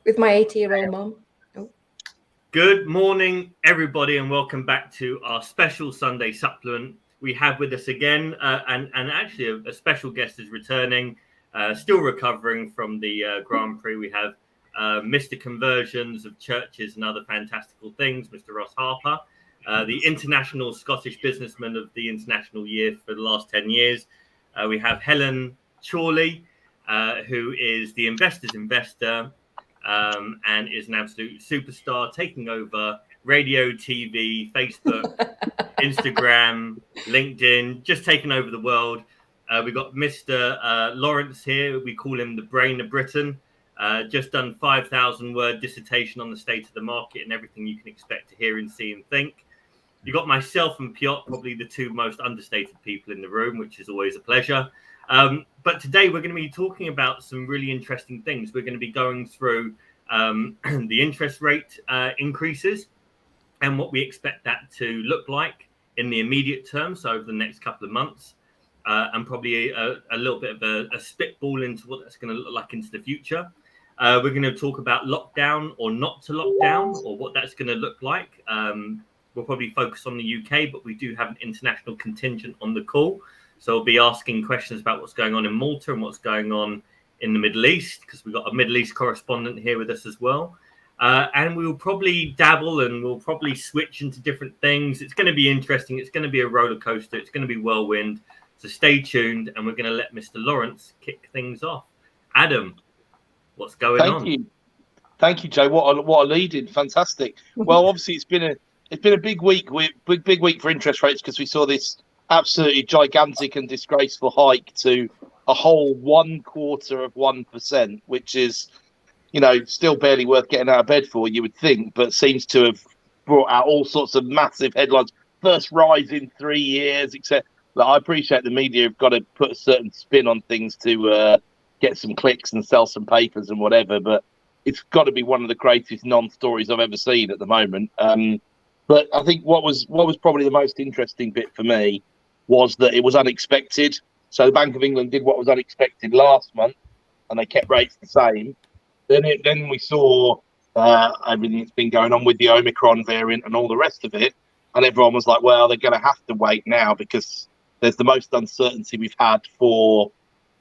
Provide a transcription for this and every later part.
with my 80-year-old mum. Oh. Good morning, everybody, and welcome back to our special Sunday supplement. We have with us again, and actually a special guest is returning, still recovering from the Grand Prix. We have Mr. Conversions of Churches and Other Fantastical Things, Mr. Ross Harper, the international Scottish businessman of the International Year for the last 10 years. We have Helen Chorley, who is the investor's investor, and is an absolute superstar, taking over radio, TV, Facebook, Instagram, LinkedIn, just taking over the world. We've got Mr. Lawrence here. We call him the brain of Britain. Just done 5,000-word dissertation on the state of the market and everything you can expect to hear and see and think. You've got myself and Piotr, probably the two most understated people in the room, which is always a pleasure. But today we're going to be talking about some really interesting things. We're going to be going through the interest rate increases and what we expect that to look like in the immediate term, so over the next couple of months, and probably a little bit of a spitball into what that's going to look like into the future. We're going to talk about lockdown or not to lockdown, or what that's going to look like. We'll probably focus on the UK, but we do have an international contingent on the call. So we'll be asking questions about what's going on in Malta and what's going on in the Middle East, because we've got a Middle East correspondent here with us as well. And we will probably dabble and we'll probably switch into different things. It's going to be interesting. It's going to be a roller coaster. It's going to be whirlwind. So stay tuned, and we're going to let Mr. Lawrence kick things off. Adam, what's going on? Thank you, Joe. What a lead-in. Fantastic. Well, obviously it's been a big week. Big week for interest rates, because we saw this absolutely gigantic and disgraceful hike to a whole 0.25%, which is, still barely worth getting out of bed for, you would think, but seems to have brought out all sorts of massive headlines. First rise in 3 years, etc. I appreciate the media have got to put a certain spin on things to get some clicks and sell some papers and whatever, but it's got to be one of the greatest non-stories I've ever seen at the moment. But I think what was probably the most interesting bit for me was that it was unexpected. So the Bank of England did what was unexpected last month, and they kept rates the same. Then we saw everything that's been going on with the Omicron variant and all the rest of it, and everyone was like, well, they're going to have to wait now because there's the most uncertainty we've had for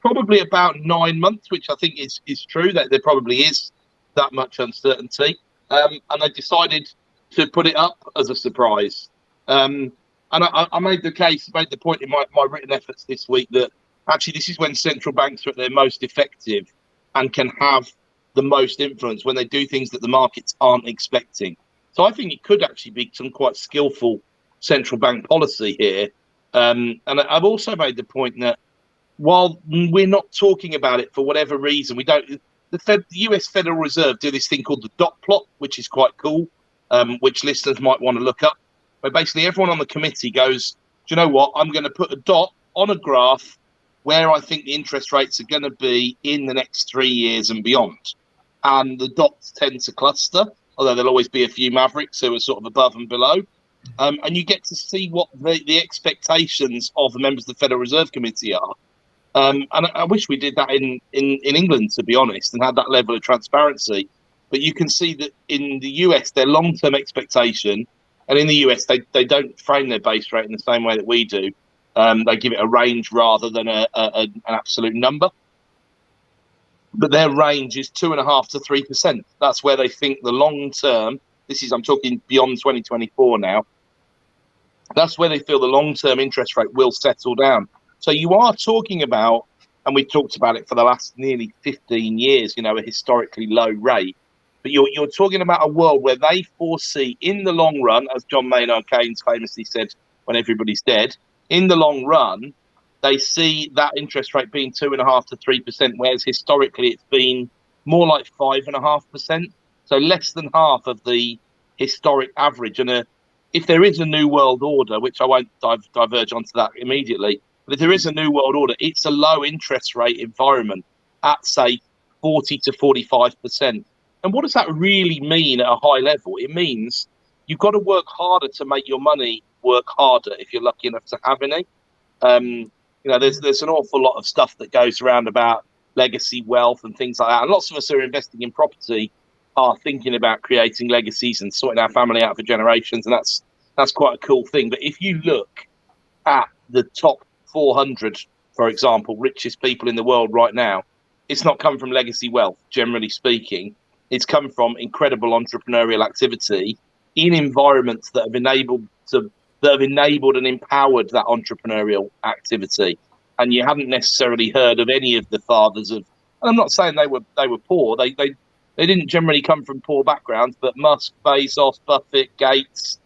probably about 9 months, which I think is true, that there probably is that much uncertainty. And they decided to put it up as a surprise. And I made the point in my written efforts this week that actually this is when central banks are at their most effective and can have the most influence, when they do things that the markets aren't expecting. So I think it could actually be some quite skillful central bank policy here. And I've also made the point that while we're not talking about it for whatever reason, the US Federal Reserve do this thing called the dot plot, which is quite cool, which listeners might want to look up. But basically everyone on the committee goes, do you know what? I'm going to put a dot on a graph where I think the interest rates are going to be in the next 3 years and beyond. And the dots tend to cluster, although there'll always be a few mavericks who are sort of above and below. And you get to see what the expectations of the members of the Federal Reserve Committee are. And I wish we did that in England, to be honest, and had that level of transparency. But you can see that in the US, their long-term expectation, and in the US, they don't frame their base rate in the same way that we do. They give it a range rather than an absolute number. But their range is 2.5% to 3%. That's where they think the long-term, I'm talking beyond 2024 now, that's where they feel the long-term interest rate will settle down. So you are talking about, and we've talked about it for the last nearly 15 years, a historically low rate. But you're talking about a world where they foresee in the long run, as John Maynard Keynes famously said, when everybody's dead, in the long run, they see that interest rate being 2.5% to 3%, whereas historically it's been more like 5.5%. So less than half of the historic average. And if there is a new world order, which I won't diverge onto that immediately, but if there is a new world order, it's a low interest rate environment at, say, 40 to 45%. And what does that really mean at a high level? It means you've got to work harder to make your money work harder if you're lucky enough to have any. There's an awful lot of stuff that goes around about legacy wealth and things like that. And lots of us are investing in property are thinking about creating legacies and sorting our family out for generations, and that's quite a cool thing. But if you look at the top 400, for example, richest people in the world right now, it's not come from legacy wealth, generally speaking. It's come from incredible entrepreneurial activity in environments that have enabled and empowered that entrepreneurial activity. And you haven't necessarily heard of any of the fathers of. And I'm not saying they were poor. They didn't generally come from poor backgrounds, but Musk, Bezos, Buffett, Gates,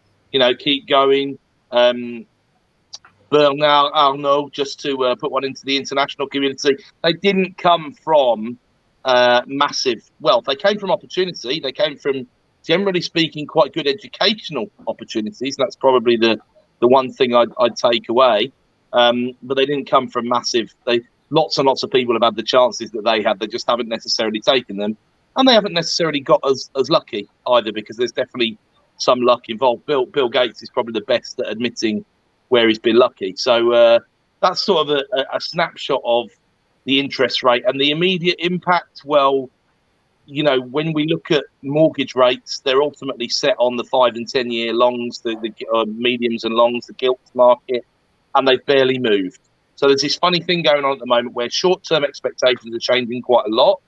keep going. Bernard Arnault, just to put one into the international community, they didn't come from massive wealth. They came from opportunity. They came from, generally speaking, quite good educational opportunities. That's probably the one thing I'd take away. But they didn't come from massive. Lots and lots of people have had the chances that they had. They just haven't necessarily taken them, and they haven't necessarily got as lucky either, because there's definitely some luck involved. Bill Gates is probably the best at admitting where he's been lucky. So that's sort of a snapshot of the interest rate and the immediate impact. Well, when we look at mortgage rates, they're ultimately set on the 5 and 10 year longs, the mediums and longs, the gilts market, and they've barely moved. So there's this funny thing going on at the moment where short-term expectations are changing quite a lot.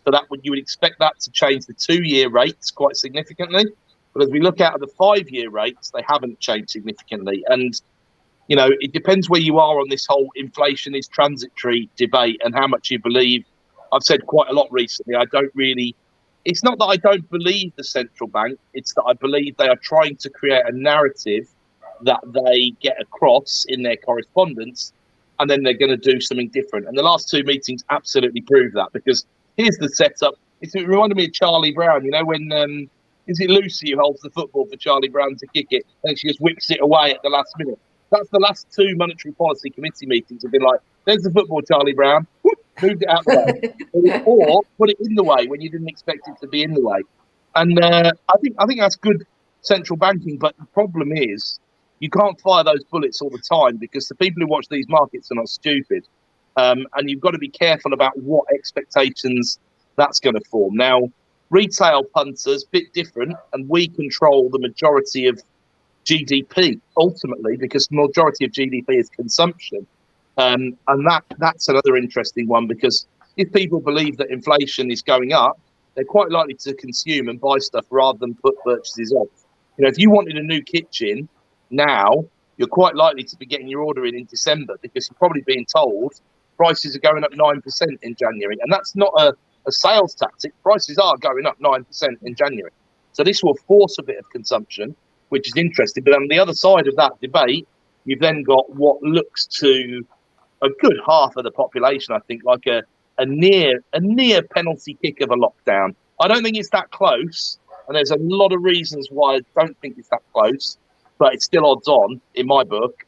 So you would expect that to change the 2-year rates quite significantly. But as we look out at the 5-year rates, they haven't changed significantly. And it depends where you are on this whole inflation is transitory debate and how much you believe. I've said quite a lot recently. It's not that I don't believe the central bank. It's that I believe they are trying to create a narrative that they get across in their correspondence, and then they're going to do something different. And the last 2 meetings absolutely prove that, because here's the setup. It reminded me of Charlie Brown, when is it Lucy who holds the football for Charlie Brown to kick it, and she just whips it away at the last minute. That's the last 2 monetary policy committee meetings have been like, there's the football, Charlie Brown, whoop, moved it out the way, or put it in the way when you didn't expect it to be in the way. And I think that's good central banking. But the problem is, you can't fire those bullets all the time, because the people who watch these markets are not stupid. And you've got to be careful about what expectations that's going to form. Now, retail punters, bit different, and we control the majority of GDP ultimately, because the majority of GDP is consumption. And that's another interesting one, because if people believe that inflation is going up, they're quite likely to consume and buy stuff rather than put purchases off. If you wanted a new kitchen now, you're quite likely to be getting your order in December, because you're probably being told prices are going up 9% in January. And that's not a sales tactic. Prices are going up 9% in January. So this will force a bit of consumption, which is interesting. But on the other side of that debate, you've then got what looks to a good half of the population, I think, like a near penalty kick of a lockdown. I don't think it's that close, and there's a lot of reasons why I don't think it's that close, but it's still odds on in my book.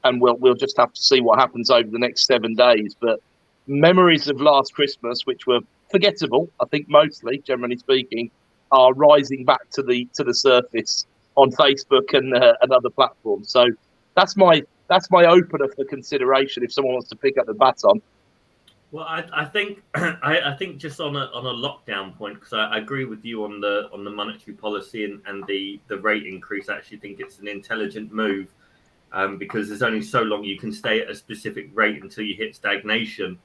And we'll just have to see what happens over the next 7 days. But memories of last Christmas, which were forgettable, I think mostly, generally speaking, are rising back to the surface on Facebook and other platforms. So that's my opener for consideration if someone wants to pick up the baton. Well, I think I think just on a lockdown point, because I agree with you on the monetary policy and the rate increase. I actually think it's an intelligent move, because there's only so long you can stay at a specific rate until you hit stagnation,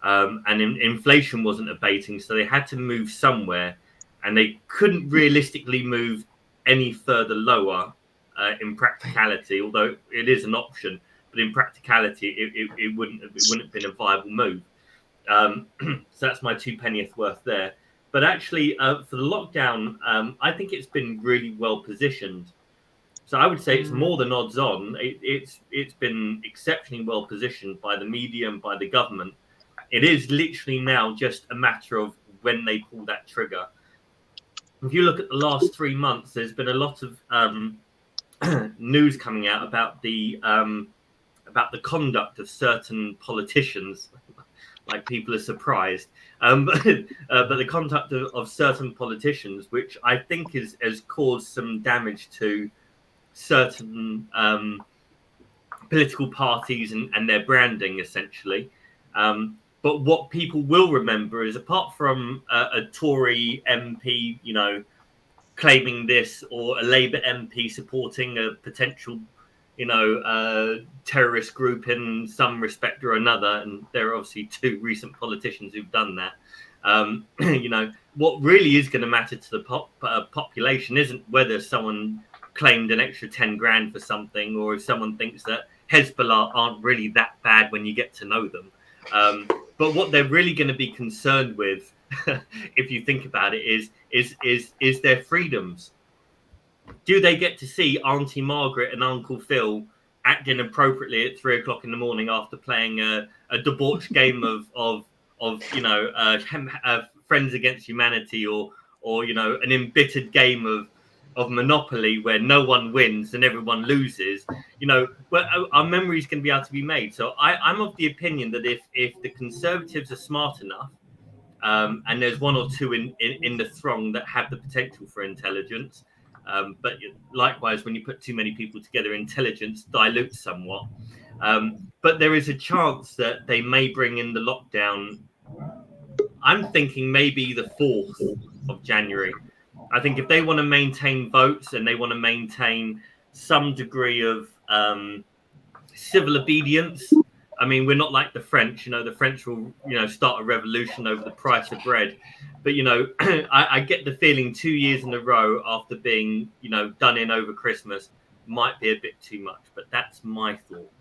and inflation wasn't abating, so they had to move somewhere. And they couldn't realistically move any further lower in practicality, although it is an option. But in practicality, it wouldn't have been a viable move. So that's my 2 pennieth worth there. But actually, for the lockdown, I think it's been really well positioned. So I would say it's more than odds on. It's been exceptionally well positioned by the media and by the government. It is literally now just a matter of when they pull that trigger. If you look at the last 3 months, there's been a lot of news coming out about the conduct of certain politicians. Like, people are surprised, but the conduct of certain politicians, which I think has caused some damage to certain political parties and their branding, essentially. But what people will remember is, apart from a Tory MP, claiming this, or a Labour MP supporting a potential, terrorist group in some respect or another, and there are obviously 2 recent politicians who've done that. What really is going to matter to the population isn't whether someone claimed an extra 10 grand for something, or if someone thinks that Hezbollah aren't really that bad when you get to know them. But what they're really going to be concerned with, if you think about it, is their freedoms. Do they get to see Auntie Margaret and Uncle Phil acting appropriately at 3 o'clock in the morning after playing a debauched game of Friends Against Humanity, or an embittered game of Monopoly where no one wins and everyone loses? Our memories can be able to be made. So I'm of the opinion that if the Conservatives are smart enough, and there's 1 or 2 in the throng that have the potential for intelligence, but likewise, when you put too many people together, intelligence dilutes somewhat. But there is a chance that they may bring in the lockdown. I'm thinking maybe the 4th of January. I think if they want to maintain votes and they want to maintain some degree of civil obedience, I mean, we're not like the French. The French will, start a revolution over the price of bread. But, I get the feeling 2 years in a row after being, done in over Christmas might be a bit too much. But that's my thought.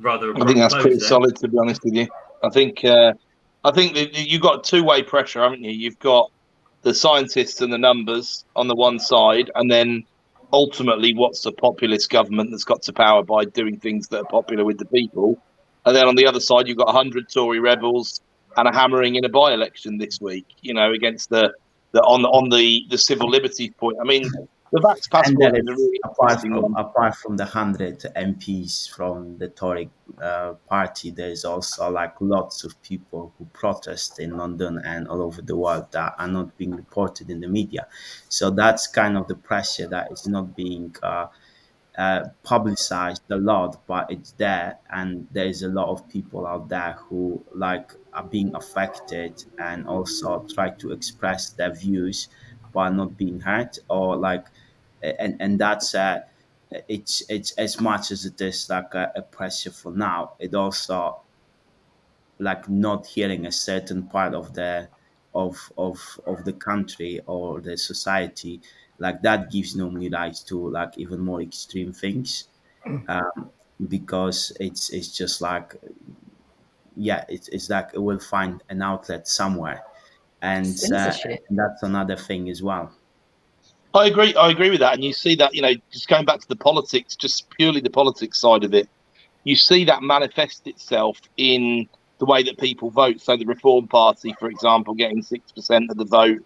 I think that's pretty solid, to be honest with you. I think that you've got 2-way pressure, haven't you? You've got the scientists and the numbers on the one side, and then ultimately what's the populist government that's got to power by doing things that are popular with the people. And then on the other side, you've got 100 Tory rebels and a hammering in a by-election this week, against the civil liberties point. I mean, the Vax passport is a really apart from the 100 MPs from the Tory party, there's also lots of people who protest in London and all over the world that are not being reported in the media. So that's kind of the pressure that is not being publicized a lot, but it's there, and there's a lot of people out there who are being affected and also try to express their views but not being heard, or and that's it's as much as it is a pressure for now, it also not hearing a certain part of the country or the society, that gives normally rise to even more extreme things, because it's just it's it will find an outlet somewhere, and that's another thing as well. I agree with that, and you see that, just going back to the politics, just purely the politics side of it, you see that manifest itself in the way that people vote. So the Reform Party, for example, getting 6% of the vote,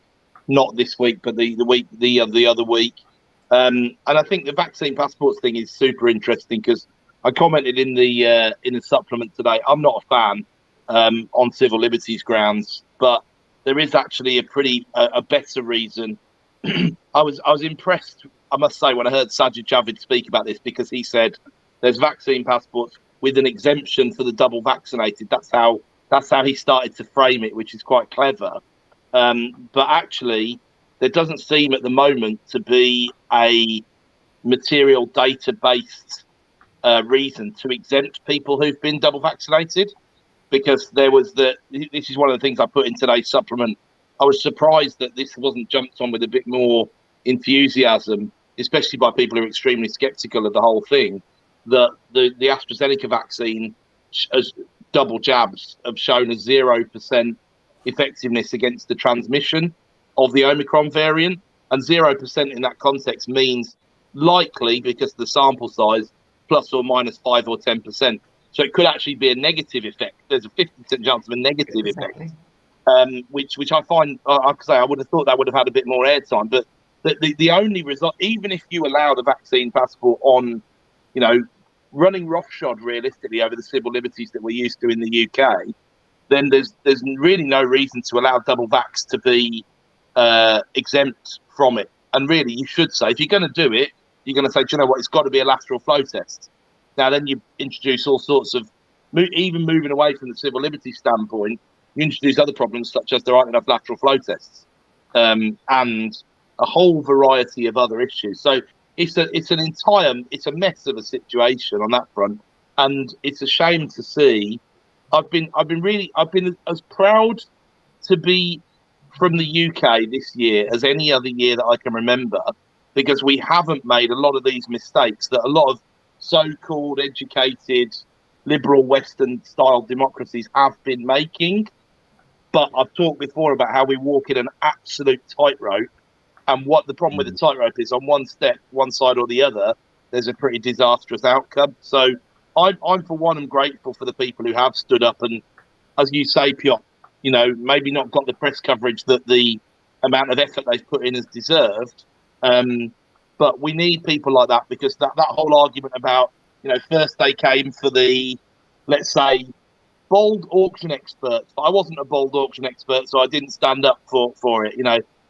not this week, but the other week. And I think the vaccine passports thing is super interesting, because I commented in the supplement today, I'm not a fan on civil liberties grounds, but there is actually a better reason. I was impressed, I must say, when I heard Sajid Javid speak about this, because he said there's vaccine passports with an exemption for the double vaccinated. That's how he started to frame it, which is quite clever. But actually, there doesn't seem at the moment to be a material data-based reason to exempt people who've been double vaccinated, because this is one of the things I put in today's supplement. I was surprised that this wasn't jumped on with a bit more enthusiasm, especially by people who are extremely skeptical of the whole thing, that the AstraZeneca vaccine, as double jabs, have shown a 0% effectiveness against the transmission of the Omicron variant. And 0% in that context means likely, because of the sample size, plus or minus 5 or 10%. So it could actually be a negative effect. There's a 50% chance of a negative effect. Which I find, I would have thought that would have had a bit more airtime. But the only result, even if you allow the vaccine passport on, running roughshod realistically over the civil liberties that we're used to in the UK, then there's really no reason to allow double vax to be exempt from it. And really, you should say, if you're going to do it, you're going to say, do you know what, it's got to be a lateral flow test. Now, then you introduce all sorts of, even moving away from the civil liberties standpoint, you introduce other problems such as there aren't enough lateral flow tests, and a whole variety of other issues. So it's a mess of a situation on that front, and it's a shame to see. I've been as proud to be from the UK this year as any other year that I can remember, because we haven't made a lot of these mistakes that a lot of so-called educated liberal Western style democracies have been making. But I've talked before about how we walk in an absolute tightrope, and what the problem with the tightrope is, on one step, one side or the other, there's a pretty disastrous outcome. So I'm for one, I'm grateful for the people who have stood up and, as you say, Piotr, maybe not got the press coverage that the amount of effort they've put in has deserved. But we need people like that, because that whole argument about, first they came for the, let's say, bold auction experts. I wasn't a bold auction expert, so I didn't stand up for it.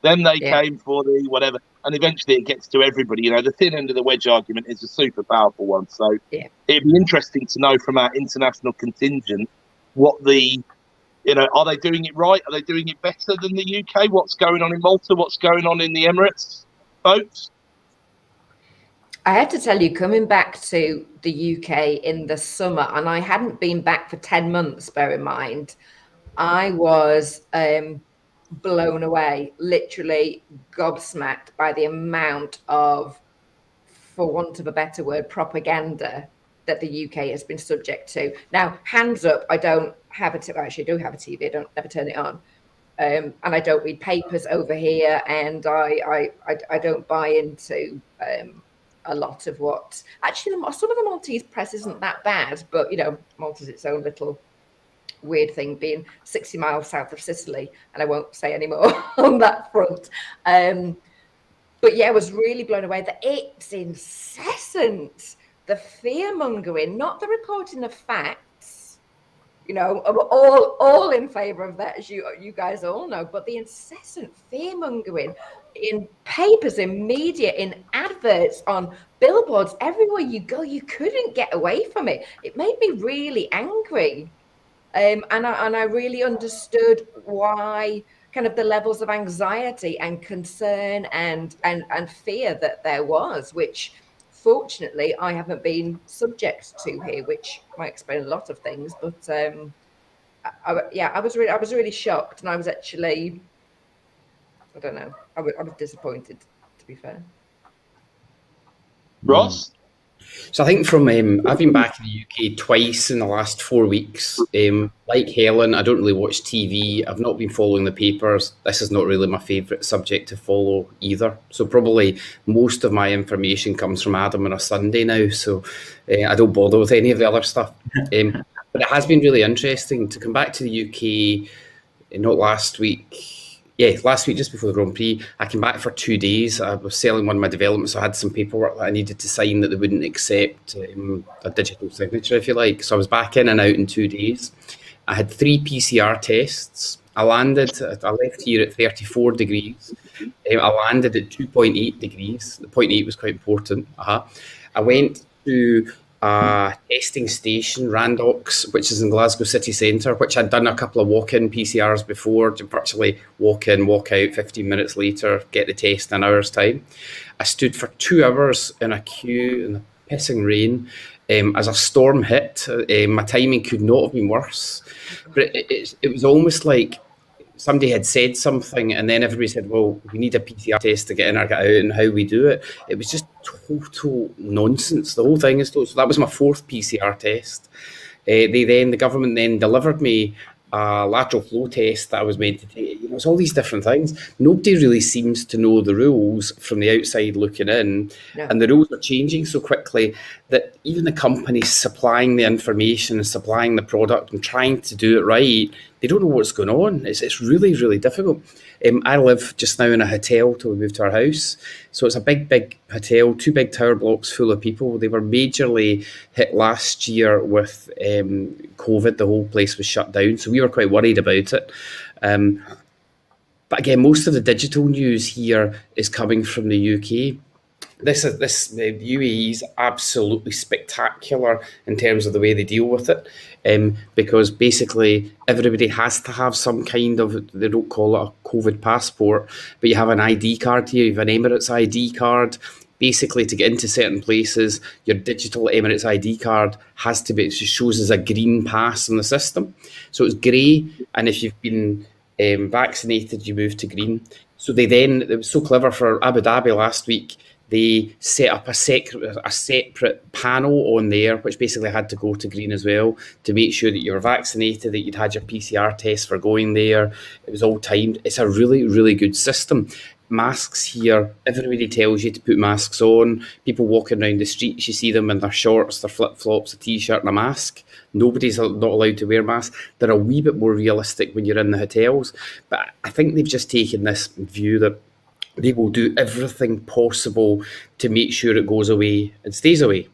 Then they came for the whatever, and eventually it gets to everybody. The thin end of the wedge argument is a super powerful one. So it'd be interesting to know from our international contingent what the, are they doing it right? Are they doing it better than the UK? What's going on in Malta? What's going on in the Emirates, folks? I had to tell you, coming back to the UK in the summer, and I hadn't been back for 10 months, bear in mind, I was blown away, literally gobsmacked by the amount of, for want of a better word, propaganda that the UK has been subject to. Now, hands up, I don't have actually I do have a TV, I don't ever turn it on. And I don't read papers over here, and I don't buy into a lot of what, actually some of the Maltese press isn't that bad, but Malta's its own little weird thing, being 60 miles south of Sicily, and I won't say any more on that front. But yeah, I was really blown away that it's incessant, the fear mongering, not the reporting of facts. I'm all in favour of that, as you guys all know, but the incessant fear mongering in papers, in media, in adverts, on billboards, everywhere you go, you couldn't get away from it. It made me really angry. And I really understood why, kind of the levels of anxiety and concern and fear that there was, which fortunately I haven't been subject to here, which might explain a lot of things. But I was really shocked, and I was actually, I don't know, I was disappointed, to be fair. Ross? So I think I've been back in the UK twice in the last 4 weeks. Like Helen, I don't really watch TV. I've not been following the papers. This is not really my favourite subject to follow either. So probably most of my information comes from Adam on a Sunday now. So I don't bother with any of the other stuff. But it has been really interesting to come back to the UK, not last week. Yeah, last week, just before the Grand Prix, I came back for 2 days. I was selling one of my developments, so I had some paperwork that I needed to sign that they wouldn't accept a digital signature, if you like. So I was back in and out in 2 days. I had 3 PCR tests. I left here at 34 degrees. I landed at 2.8 degrees. The 0.8 was quite important. I went to a testing station, Randox, which is in Glasgow city centre, which I'd done a couple of walk-in PCRs before, to virtually walk in, walk out, 15 minutes later, get the test in an hour's time. I stood for 2 hours in a queue in the pissing rain as a storm hit. My timing could not have been worse, but it was almost like somebody had said something, and then everybody said, well, we need a PCR test to get in or get out, and how we do it. It was just total nonsense. The whole thing is total. So that was my 4th PCR test. The government then delivered me a lateral flow test that I was meant to take. It's all these different things. Nobody really seems to know the rules from the outside looking in. Yeah. And the rules are changing so quickly that even the companies supplying the information and supplying the product and trying to do it right, they don't know what's going on. It's really, really difficult. I live just now in a hotel till we move to our house. So it's a big hotel, 2 big tower blocks full of people. They were majorly hit last year with COVID. The whole place was shut down. So we were quite worried about it. But again, most of the digital news here is coming from the UK. UAE is absolutely spectacular in terms of the way they deal with it, because basically everybody has to have some kind of, they don't call it a COVID passport, but you have an ID card here, you have an Emirates ID card. Basically, to get into certain places, your digital Emirates ID card has to be, it shows as a green pass in the system. So it's grey, and if you've been vaccinated, you move to green. So it was so clever for Abu Dhabi last week. They set up a separate panel on there, which basically had to go to green as well, to make sure that you were vaccinated, that you'd had your PCR test for going there. It was all timed. It's a really, really good system. Masks here, everybody tells you to put masks on. People walking around the streets, you see them in their shorts, their flip-flops, a t-shirt and a mask. Nobody's not allowed to wear masks. They're a wee bit more realistic when you're in the hotels. But I think they've just taken this view that they will do everything possible to make sure it goes away and stays away.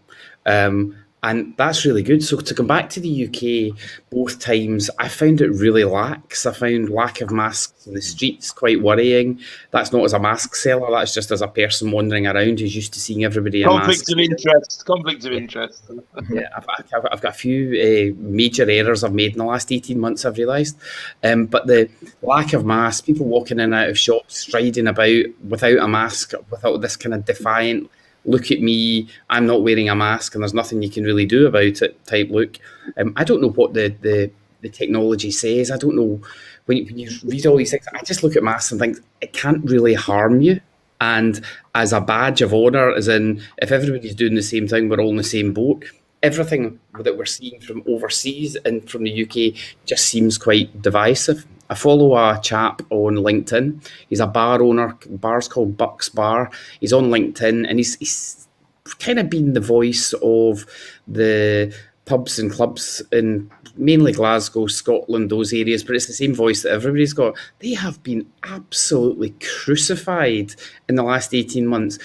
And that's really good. So to come back to the UK both times, I found it really lax. I found lack of masks in the streets quite worrying. That's not as a mask seller. That's just as a person wandering around who's used to seeing everybody in masks. Conflict of interest. Yeah, I've got a few major errors I've made in the last 18 months, I've realised. But the lack of masks, people walking in and out of shops, striding about without a mask, without this kind of defiant, look at me, I'm not wearing a mask and there's nothing you can really do about it type look. I don't know what the technology says. I don't know, when you read all these things, I just look at masks and think it can't really harm you. And as a badge of honour, as in if everybody's doing the same thing, we're all in the same boat. Everything that we're seeing from overseas and from the UK just seems quite divisive. I follow a chap on LinkedIn. He's a bar owner. Bar's called Bucks Bar. He's on LinkedIn, and he's kind of been the voice of the pubs and clubs in mainly Glasgow, Scotland, those areas, but it's the same voice that everybody's got. They have been absolutely crucified in the last 18 months,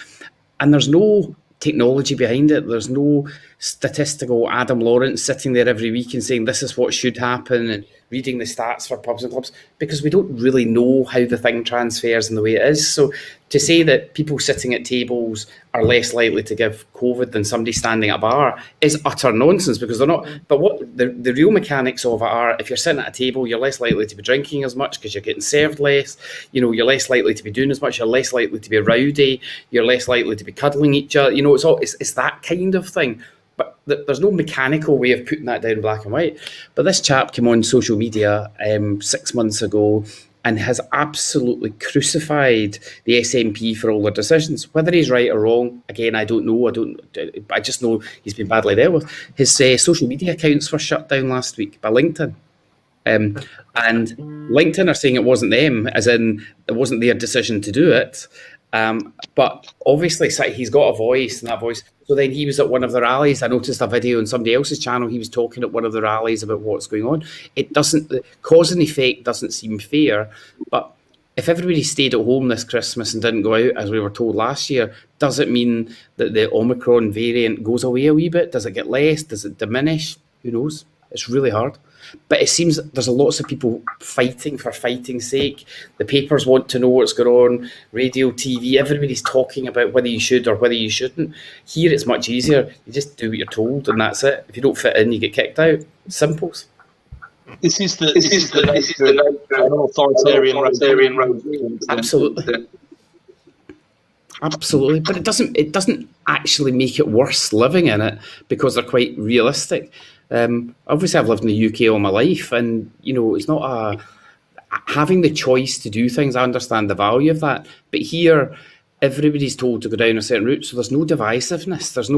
and there's no technology behind it. There's no statistical Adam Lawrence sitting there every week and saying this is what should happen and reading the stats for pubs and clubs, because we don't really know how the thing transfers in the way it is. So to say that people sitting at tables are less likely to give COVID than somebody standing at a bar is utter nonsense, because they're not. But what the real mechanics of it are, if you're sitting at a table, you're less likely to be drinking as much because you're getting served less. You know, you're less likely to be doing as much. You're less likely to be rowdy. You're less likely to be cuddling each other. You know, it's that kind of thing. But there's no mechanical way of putting that down black and white. But this chap came on social media 6 months ago and has absolutely crucified the SNP for all their decisions. Whether he's right or wrong, again, I don't know. I just know he's been badly dealt with. His social media accounts were shut down last week by LinkedIn. And LinkedIn are saying it wasn't them, as in it wasn't their decision to do it. But obviously he's got a voice, and that voice. So then he was at one of the rallies. I noticed a video on somebody else's channel. He was talking at one of the rallies about what's going on. The cause and effect doesn't seem fair. But if everybody stayed at home this Christmas and didn't go out, as we were told last year, does it mean that the Omicron variant goes away a wee bit? Does it get less? Does it diminish? Who knows? It's really hard. But it seems there's lots of people fighting for fighting's sake. The papers want to know what's going on, radio, TV, everybody's talking about whether you should or whether you shouldn't. Here it's much easier. You just do what you're told and that's it. If you don't fit in, you get kicked out. Simples. This is the authoritarian regime. Absolutely. Absolutely. But it doesn't actually make it worse living in it, because they're quite realistic. Obviously I've lived in the UK all my life, and you know, it's not having the choice to do things. I understand the value of that, but here everybody's told to go down a certain route, so there's no divisiveness. There's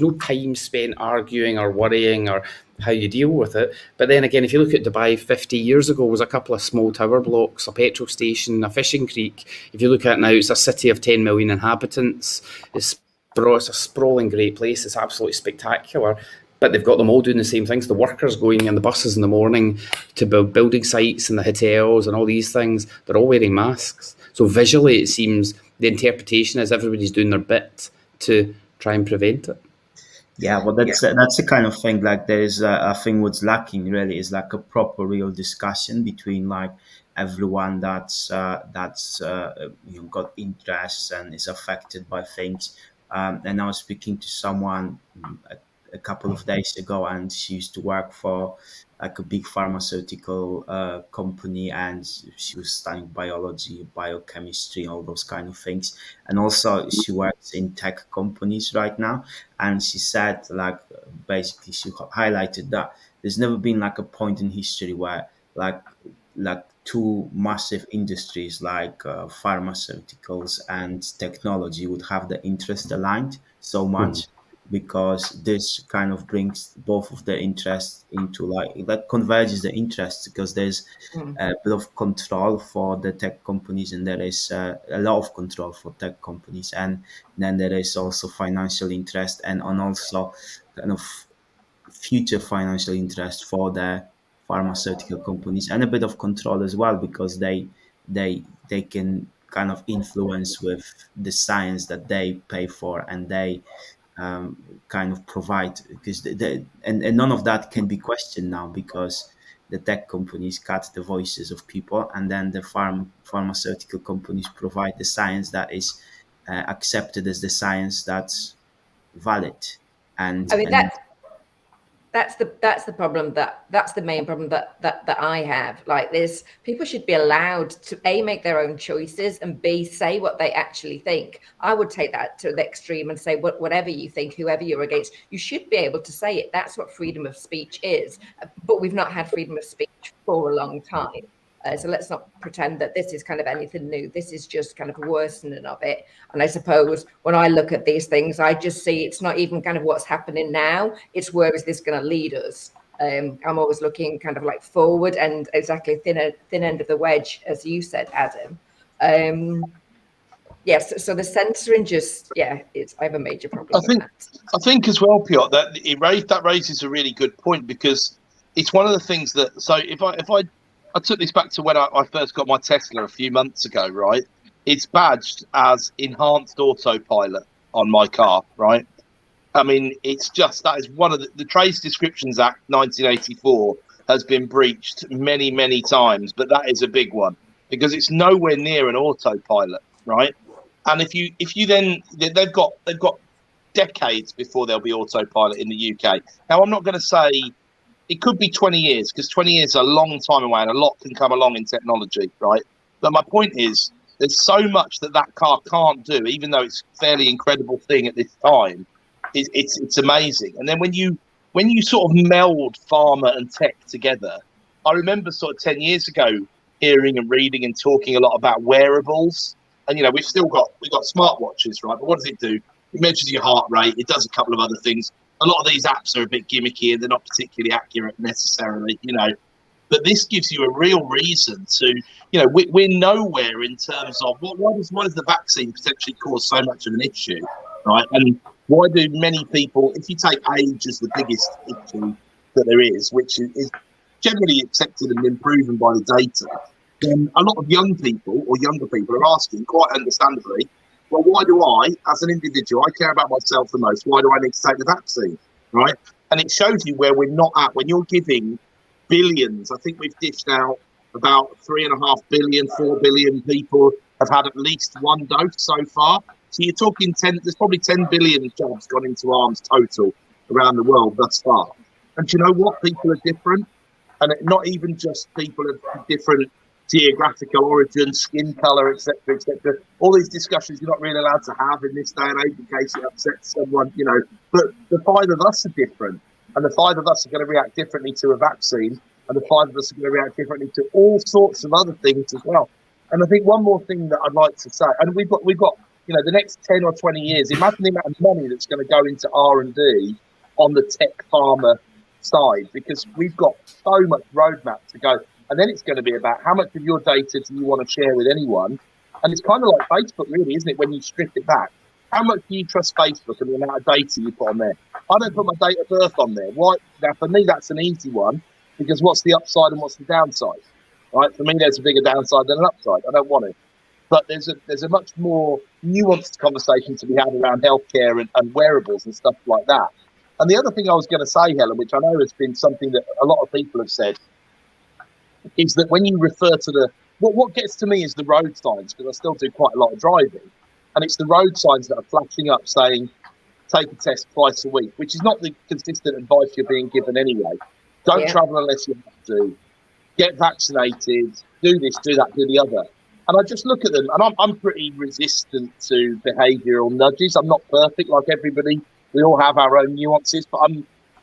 no time spent arguing or worrying or how you deal with it. But then again, if you look at Dubai 50 years ago, it was a couple of small tower blocks, a petrol station, a fishing creek. If you look at it now, it's a city of 10 million inhabitants. It's a sprawling great place. It's absolutely spectacular. But they've got them all doing the same things. The workers going in the buses in the morning to build building sites and the hotels and all these things, they're all wearing masks. So visually, it seems the interpretation is everybody's doing their bit to try and prevent it. Yeah, well, that's the kind of thing. Like, there is, I think, what's lacking really is like a proper, real discussion between like everyone that's got interests and is affected by things. And I was speaking to someone a couple of days ago, and she used to work for like a big pharmaceutical company, and she was studying biology, biochemistry, all those kind of things. And also, she works in tech companies right now, and she said like basically she highlighted that there's never been like a point in history where like two massive industries like pharmaceuticals and technology would have the interest aligned so much, because this kind of brings both of the interests into like that converges the interests, because there's a bit of control for the tech companies, and there is a lot of control for tech companies, and then there is also financial interest, and also kind of future financial interest for the pharmaceutical companies, and a bit of control as well, because they can kind of influence with the science that they pay for, and they kind of provide, because and none of that can be questioned now, because the tech companies cut the voices of people, and then the pharmaceutical companies provide the science that is accepted as the science that's valid. and I mean, and that's the problem, that's the main problem that I have. Like, there's people should be allowed to A, make their own choices, and B, say what they actually think. I would take that to the extreme and say whatever you think, whoever you're against, you should be able to say it. That's what freedom of speech is. But we've not had freedom of speech for a long time. So let's not pretend that this is kind of anything new. This is just kind of a worsening of it. And I suppose when I look at these things, I just see it's not even kind of what's happening now. It's where is this going to lead us? I'm always looking kind of like forward and exactly thin end of the wedge, as you said, Adam. Yes, so the censoring just, I have a major problem with that. I think as well, Piotr, that raises a really good point, because it's one of the things that, so if I took this back to when I first got my Tesla a few months ago, right? It's badged as enhanced autopilot on my car, right? I mean, it's just, that is one of the Trade Descriptions Act 1984 has been breached many, many times, but that is a big one, because it's nowhere near an autopilot, right? And if you then, they've got decades before there'll be autopilot in the UK. Now, I'm not going to say it could be 20 years, because 20 years is a long time away, and a lot can come along in technology, right? But my point is, there's so much that car can't do, even though it's a fairly incredible thing at this time. It's amazing. And then when you sort of meld pharma and tech together, I remember sort of 10 years ago hearing and reading and talking a lot about wearables. And we've got smartwatches, right? But what does it do? It measures your heart rate. It does a couple of other things. A lot of these apps are a bit gimmicky and they're not particularly accurate necessarily, but this gives you a real reason to, we're nowhere in terms of why does the vaccine potentially cause so much of an issue, right? And why do many people, if you take age as the biggest issue that there is, which is generally accepted and been proven by the data, then a lot of young people or younger people are asking, quite understandably, well, why do I, as an individual, I care about myself the most, why do I need to take the vaccine, right? And it shows you where we're not at. When you're giving billions, I think we've dished out about 3.5 billion, 4 billion people have had at least one dose so far. So you're talking there's probably 10 billion jobs gone into arms total around the world thus far. And do you know what? People are different. And not even just people of different geographical origin, skin colour, etc., etc. All these discussions you're not really allowed to have in this day and age in case it upsets someone, But the 5 of us are different, and the 5 of us are going to react differently to a vaccine, and the 5 of us are going to react differently to all sorts of other things as well. And I think one more thing that I'd like to say, and we've got the next 10 or 20 years. Imagine the amount of money that's going to go into R&D on the tech pharma side, because we've got so much roadmap to go. And then it's going to be about how much of your data do you want to share with anyone? And it's kind of like Facebook, really, isn't it, when you strip it back? How much do you trust Facebook and the amount of data you put on there? I don't put my date of birth on there. Why? Now, for me, that's an easy one, because what's the upside and what's the downside? Right? For me, there's a bigger downside than an upside. I don't want it. But there's a much more nuanced conversation to be had around healthcare and wearables and stuff like that. And the other thing I was going to say, Helen, which I know has been something that a lot of people have said, is that when you refer to the what gets to me is the road signs, because I still do quite a lot of driving, and it's the road signs that are flashing up saying take a test twice a week, which is not the consistent advice you're being given anyway. Don't travel unless you have to. Get vaccinated. Do this, do that, do the other. And I just look at them, and I'm pretty resistant to behavioural nudges. I'm not perfect like everybody. We all have our own nuances, but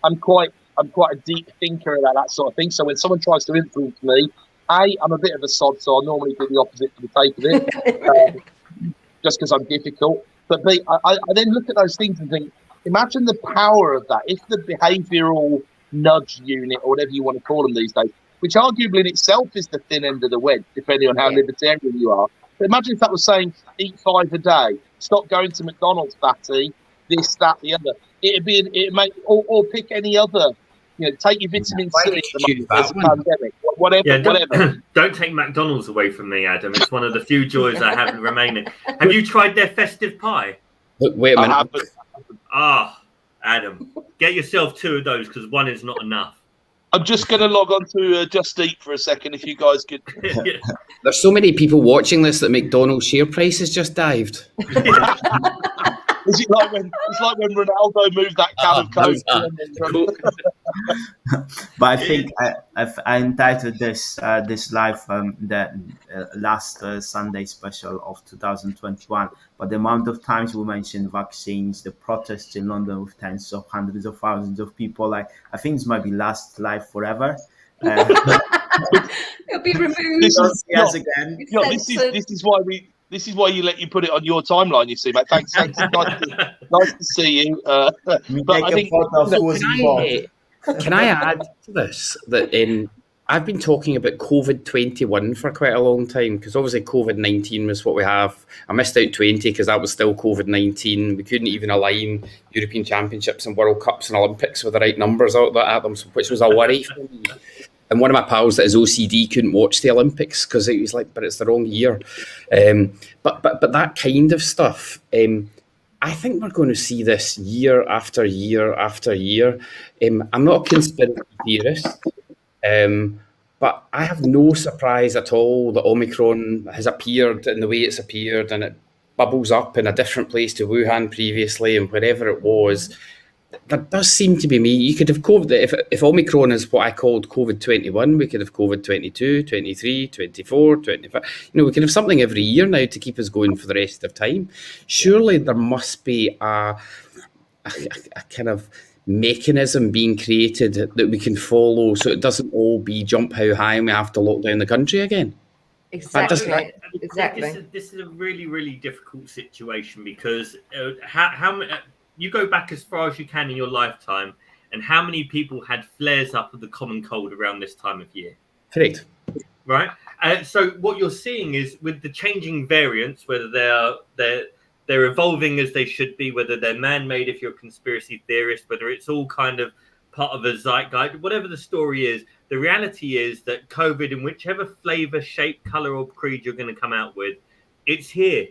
I'm quite a deep thinker about that sort of thing. So when someone tries to influence me, I'm a bit of a sod, so I normally do the opposite for the sake of it, just because I'm difficult. But B, I then look at those things and think, imagine the power of that. If the behavioural nudge unit, or whatever you want to call them these days, which arguably in itself is the thin end of the wedge, depending on how libertarian you are. But imagine if that was saying, eat 5 a day, stop going to McDonald's, fatty, this, that, the other. It'd make, or pick any other, take your vitamin C at the moment, there's a pandemic, whatever. Don't take McDonald's away from me, Adam. It's one of the few joys I have remaining. Have you tried their festive pie? Look, wait a minute. Adam, get yourself 2 of those, because 1 is not enough. I'm just going to log on to Just Eat for a second, if you guys could. There's so many people watching this that McDonald's share price has just dived. It's like when Ronaldo moved that can of Coke. But I think I entitled this live the last Sunday special of 2021. But the amount of times we mentioned vaccines, the protests in London with tens of hundreds of thousands of people, I think this might be last live forever. It'll be removed. This is why you let you put it on your timeline. You see, mate. Thanks. Nice to see you. But I think, can I add to this that I've been talking about COVID-21 for quite a long time, because obviously COVID-19 was what we have. I missed out 20 because that was still COVID-19. We couldn't even align European Championships and World Cups and Olympics with the right numbers out there at them, which was a worry for me. And one of my pals that is OCD couldn't watch the Olympics because he was like, but it's the wrong year. But that kind of stuff, I think we're going to see this year after year after year. I'm not a conspiracy theorist, but I have no surprise at all that Omicron has appeared in the way it's appeared, and it bubbles up in a different place to Wuhan previously and wherever it was. There does seem to be you could have COVID, if Omicron is what I called COVID-21, we could have COVID-22, 23, 24, 25. We can have something every year now to keep us going for the rest of time. Surely there must be a kind of mechanism being created that we can follow, so it doesn't all be jump how high and we have to lock down the country again. Exactly. This is a really, really difficult situation, because how you go back as far as you can in your lifetime, and how many people had flares up of the common cold around this time of year? Correct. Right. So what you're seeing is, with the changing variants, whether they're evolving as they should be, whether they're man-made if you're a conspiracy theorist, whether it's all kind of part of a zeitgeist, whatever the story is, the reality is that COVID, in whichever flavor, shape, color, or creed you're going to come out with, it's here.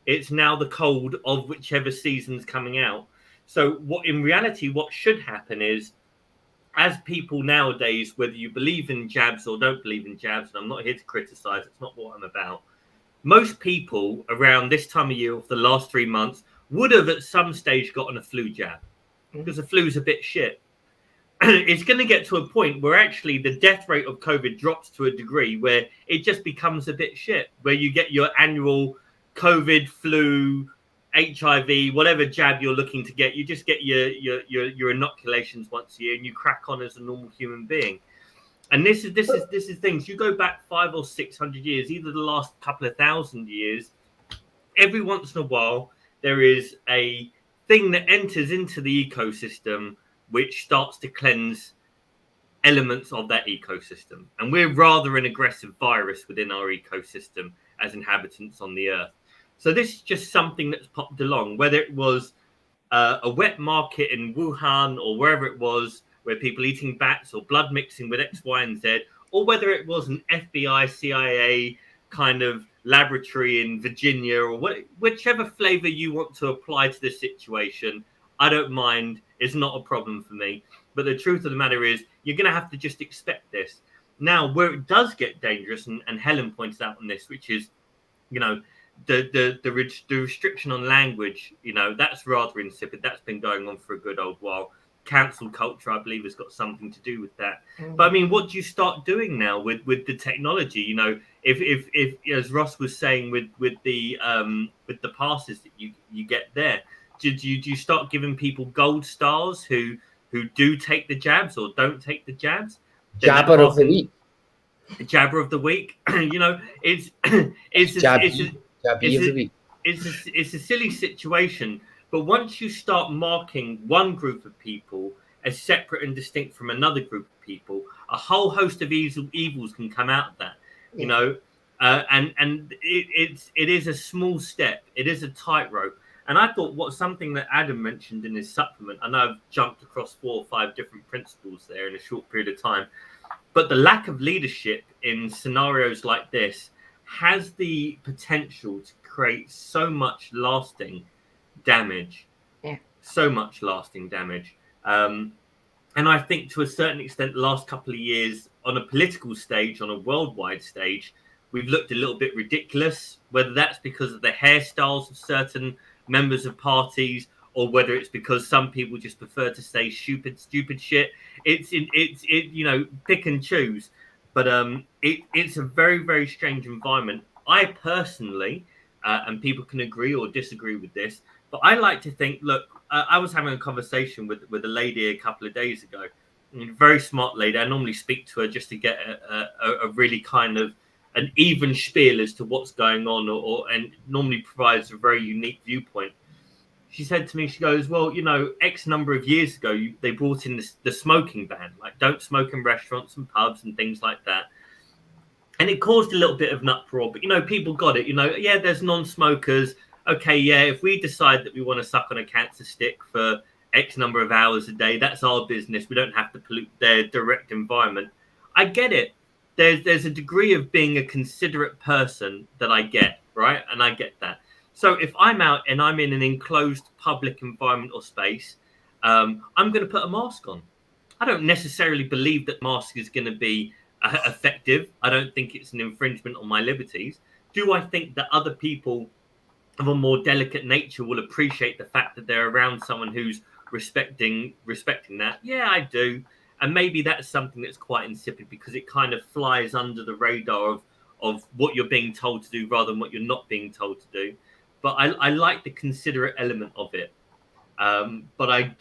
It's now the cold of whichever season's coming out. So what should happen is, as people nowadays, whether you believe in jabs or don't believe in jabs, and I'm not here to criticize, it's not what I'm about. Most people around this time of year, of the last 3 months, would have at some stage gotten a flu jab, because the flu's a bit shit. It's going to get to a point where actually the death rate of COVID drops to a degree where it just becomes a bit shit, where you get your annual COVID, flu, HIV, whatever jab you're looking to get. You just get your inoculations once a year, and you crack on as a normal human being. And this is things. You go back 500 or 600 years, either the last couple of thousand years. Every once in a while, there is a thing that enters into the ecosystem which starts to cleanse elements of that ecosystem. And we're rather an aggressive virus within our ecosystem as inhabitants on the earth. So this is just something that's popped along, whether it was a wet market in Wuhan or wherever it was, where people eating bats or blood mixing with X, Y, and Z, or whether it was an FBI, CIA kind of laboratory in Virginia, or whichever flavor you want to apply to the situation. I don't mind. It's not a problem for me. But the truth of the matter is, you're going to have to just expect this. Now, where it does get dangerous, and Helen points out on this, which is, you know, the restriction on language, you know, that's rather insipid. That's been going on for a good old while. Cancel culture, I believe, has got something to do with that. But I mean, what do you start doing now with the technology? You know, if as Ross was saying with the passes that you get there, do you start giving people gold stars who do take the jabs or don't take the jabs? Jabber of the week. Jabber of the week. You know, it's a silly situation. But once you start marking one group of people as separate and distinct from another group of people, a whole host of evils can come out of that. You know, and it is a small step. It is a tightrope. And I thought something that Adam mentioned in his supplement, I know I've jumped across 4 or 5 different principles there in a short period of time, but the lack of leadership in scenarios like this has the potential to create so much lasting damage. So much lasting damage. And I think to a certain extent, the last couple of years on a political stage, on a worldwide stage, we've looked a little bit ridiculous, whether that's because of the hairstyles of certain members of parties, or whether it's because some people just prefer to say stupid shit. It's you know, pick and choose. But it's a very, very strange environment. I personally, and people can agree or disagree with this, but I like to think, look, I was having a conversation with a lady a couple of days ago, a very smart lady. I normally speak to her just to get a really kind of an even spiel as to what's going on, and normally provides a very unique viewpoint. She said to me, she goes, well, you know, X number of years ago, they brought in the smoking ban, like don't smoke in restaurants and pubs and things like that. And it caused a little bit of an uproar, but, you know, people got it. You know, yeah, there's non-smokers. Okay, yeah, if we decide that we want to suck on a cancer stick for X number of hours a day, that's our business. We don't have to pollute their direct environment. I get it. There's a degree of being a considerate person that I get, right? And I get that. So if I'm out and I'm in an enclosed public environment or space, I'm going to put a mask on. I don't necessarily believe that mask is going to be effective. I don't think it's an infringement on my liberties. Do I think that other people of a more delicate nature will appreciate the fact that they're around someone who's respecting that? Yeah, I do. And maybe that's something that's quite insipid because it kind of flies under the radar of what you're being told to do rather than what you're not being told to do. But I like the considerate element of it. But I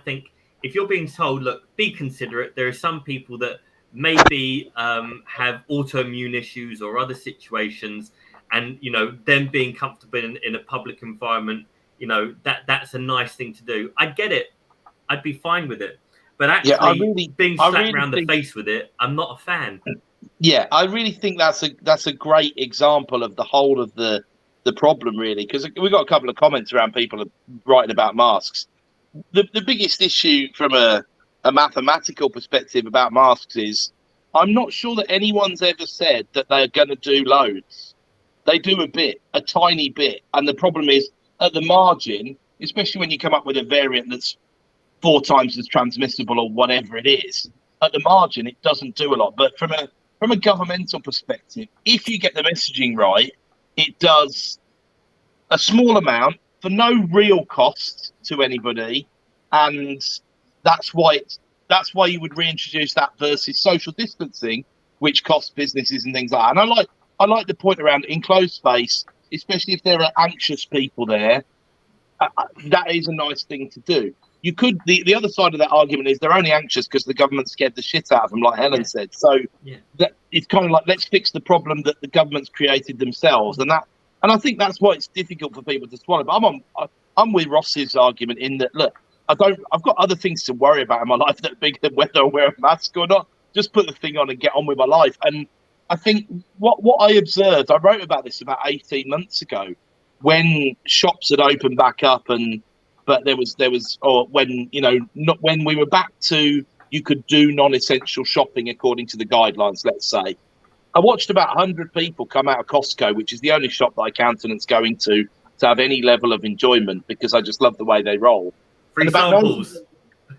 think if you're being told, look, be considerate, there are some people that maybe have autoimmune issues or other situations, and, you know, them being comfortable in a public environment, you know, that's a nice thing to do. I get it. I'd be fine with it. But actually being slapped around the face with it, I'm not a fan. Yeah, I really think that's a great example of the whole of the problem, really, because we got a couple of comments around people writing about masks. The biggest issue from a mathematical perspective about masks is I'm not sure that anyone's ever said that they're going to do loads. They do a tiny bit. And the problem is at the margin, especially when you come up with a variant that's 4 times as transmissible or whatever it is, at the margin, it doesn't do a lot. But from a governmental perspective, if you get the messaging right, it does a small amount for no real cost to anybody, and that's why you would reintroduce that versus social distancing, which costs businesses and things like that. And I like the point around enclosed space, especially if there are anxious people there. That is a nice thing to do. You could the other side of that argument is they're only anxious because the government scared the shit out of them, like Helen said. So that it's kind of like, let's fix the problem that the government's created themselves, and I think that's why it's difficult for people to swallow. But I'm with Ross's argument in that, look, I've got other things to worry about in my life that are bigger than whether I wear a mask or not. Just put the thing on and get on with my life. And I think what I observed, I wrote about this about 18 months ago when shops had opened back up, but there was or when, you know, not when we were back to, you could do non-essential shopping according to the guidelines, let's say. I watched about 100 people come out of Costco, which is the only shop that I countenance going to to have any level of enjoyment because I just love the way they roll. Free And about samples.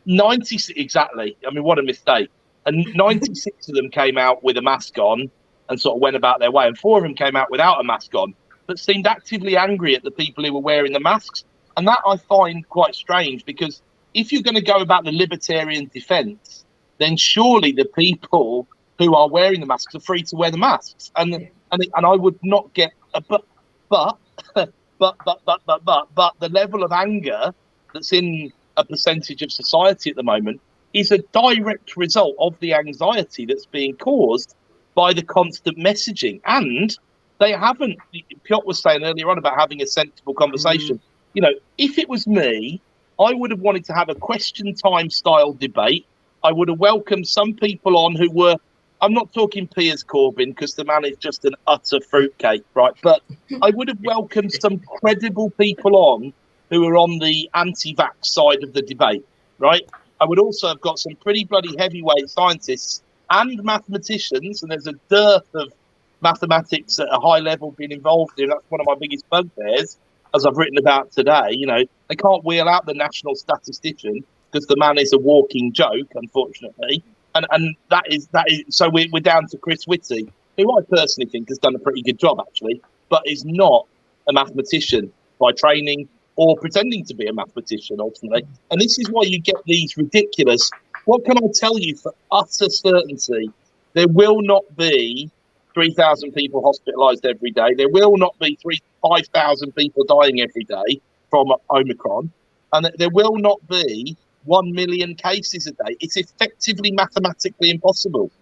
96, exactly. I mean, what a mistake. And 96 of them came out with a mask on and sort of went about their way. And 4 of them came out without a mask on, but seemed actively angry at the people who were wearing the masks. And that I find quite strange, because if you're going to go about the libertarian defence, then surely the people who are wearing the masks are free to wear the masks. And I would not get a but the level of anger that's in a percentage of society at the moment is a direct result of the anxiety that's being caused by the constant messaging. And they haven't, Piotr was saying earlier on about having a sensible conversation. You know, if it was me, I would have wanted to have a question time style debate. I would have welcomed some people on who were, I'm not talking Piers Corbyn because the man is just an utter fruitcake, right? But I would have welcomed some credible people on who are on the anti-vax side of the debate, right? I would also have got some pretty bloody heavyweight scientists and mathematicians, and there's a dearth of mathematics at a high level being involved in. That's one of my biggest bugbears, as I've written about today. You know, they can't wheel out the national statistician because the man is a walking joke, unfortunately. And that is so we're down to Chris Whitty, who I personally think has done a pretty good job, actually, but is not a mathematician by training or pretending to be a mathematician, ultimately. And this is why you get these ridiculous, what can I tell you for utter certainty? There will not be 3,000 people hospitalised every day. There will not be 5,000 people dying every day from Omicron. And there will not be 1 million cases a day. It's effectively mathematically impossible.